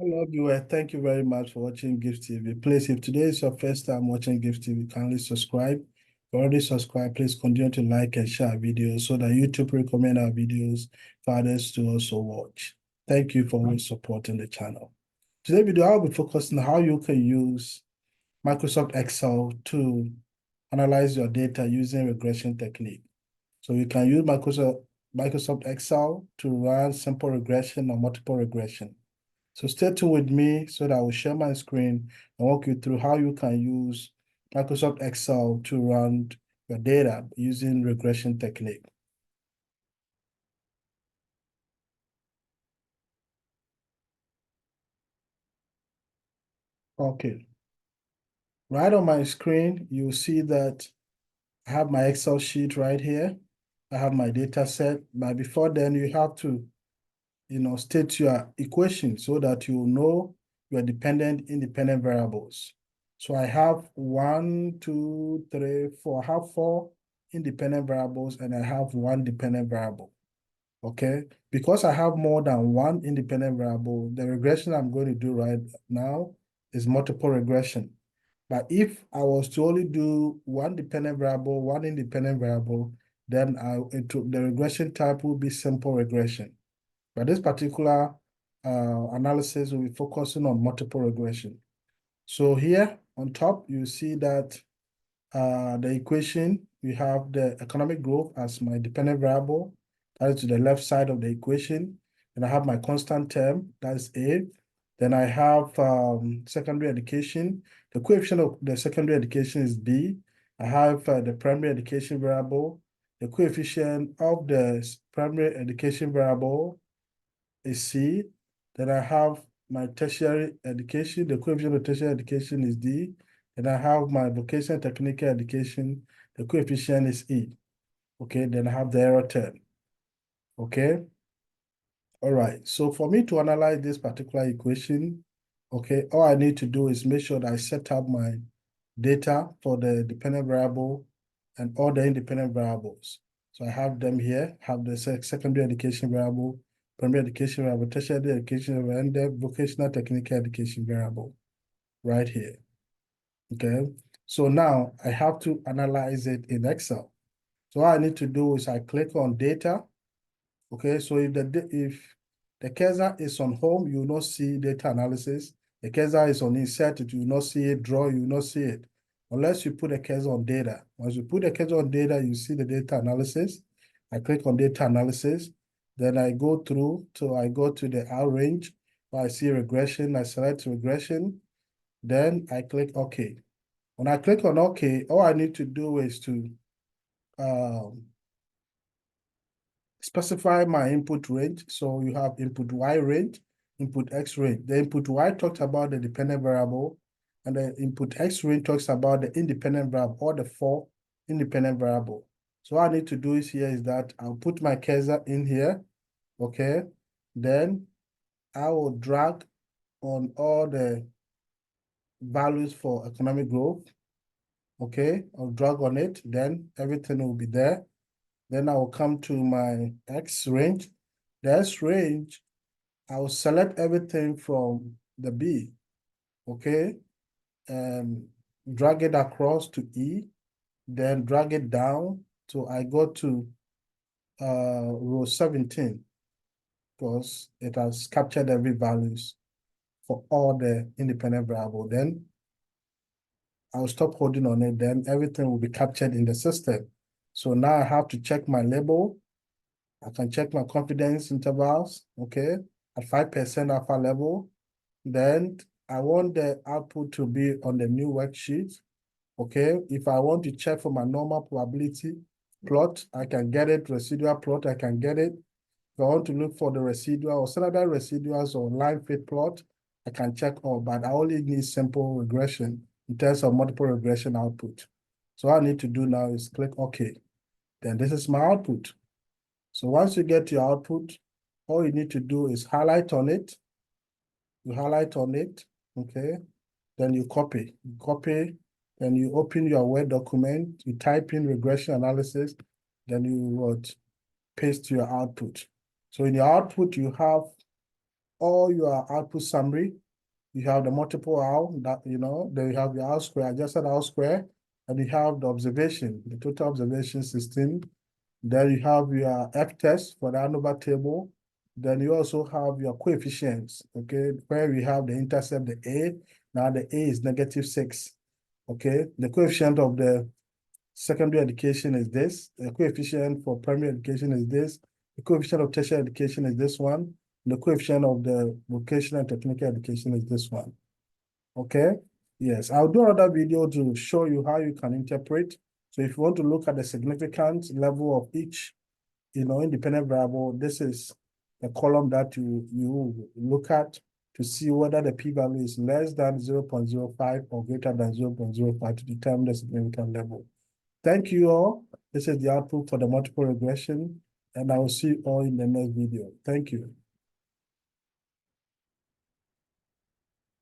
Hello, viewer. Thank you very much for watching GIPSTE TV. Please, if today is your first time watching GIPSTE TV, kindly subscribe. If you already subscribed, please continue to like and share our videos so that YouTube recommend our videos for others to also watch. Thank you for always supporting the channel. Today's video, I'll be focusing on how you can use Microsoft Excel to analyze your data using regression technique. So you can use Microsoft Excel to run simple regression or multiple regression. So stay tuned with me so that I will share my screen and walk you through how you can use Microsoft Excel to run your data using regression technique. Okay. Right on my screen, you'll see that I have my Excel sheet right here. I have my data set, but before then you have to state your equation so that you know your independent variables. So I have 1, 2, 3, 4. I have 4 independent variables and I have 1 dependent variable. Okay, because I have more than 1 independent variable, the regression I'm going to do right now is multiple regression. But if I was to only do 1 dependent variable, 1 independent variable, then the regression type will be simple regression. But this particular analysis will be focusing on multiple regression. So here on top, you see that the equation, we have the economic growth as my dependent variable. That is to the left side of the equation. And I have my constant term, that's A. Then I have secondary education. The coefficient of the secondary education is B. I have the primary education variable. The coefficient of the primary education variable is C. Then I have my tertiary education. The coefficient of tertiary education is D. And I have my vocational technical education. The coefficient is E. Okay, then I have the error term. Okay. All right. So for me to analyze this particular equation, okay, all I need to do is make sure that I set up my data for the dependent variable and all the independent variables. So I have them here, have the secondary education variable, primary education variable, tertiary education variable, and the vocational technical education variable right here. Okay. So now I have to analyze it in Excel. So all I need to do is I click on data. Okay, so if the cursor is on home, you will not see data analysis. The cursor is on insert, you will not see it. Draw, you will not see it. Unless you put a cursor on data. Once you put a cursor on data, you see the data analysis. I click on data analysis. Then I go through till I go to the R range. I see regression. I select regression. Then I click OK. When I click on OK, all I need to do is to specify my input range. So you have input Y range, input X range. The input Y talks about the dependent variable, and the input X range talks about the independent variable, or the 4 independent variable. So what I need to do is that I'll put my cursor in here, okay? Then I will drag on all the values for economic growth, okay? I'll drag on it, then everything will be there. Then I will come to my X range. The X range, I will select everything from the B, okay? And drag it across to E, then drag it down. So I go to row 17 because it has captured every values for all the independent variable. Then I'll stop holding on it. Then everything will be captured in the system. So now I have to check my label. I can check my confidence intervals, okay, at 5% alpha level. Then I want the output to be on the new worksheet, okay. If I want to check for my normal probability plot, I can get it. Residual plot, I can get it. If I want to look for the residual or standard residuals or line fit plot, I can check all, but I only need simple regression in terms of multiple regression output. So all I need to do now is click OK. Then this is my output. So once you get your output, all you need to do is highlight on it. You highlight on it, okay? Then you copy. Then you open your Word document, you type in regression analysis, then you would paste your output. So in your output, you have all your output summary. You have the multiple R that, then you have your R square, adjusted R square, and you have the observation, the total observation 16. Then you have your F test for the ANOVA table. Then you also have your coefficients, okay, where we have the intercept, the A. Now the A is -6, okay? The coefficient of the secondary education is this. The coefficient for primary education is this. The coefficient of tertiary education is this one. The coefficient of the vocational and technical education is this one. Okay? Yes, I'll do another video to show you how you can interpret. So if you want to look at the significance level of each, independent variable, this is a column that you look at to see whether the p-value is less than 0.05 or greater than 0.05 to determine the significant level. Thank you all. This is the output for the multiple regression, and I will see you all in the next video. Thank you.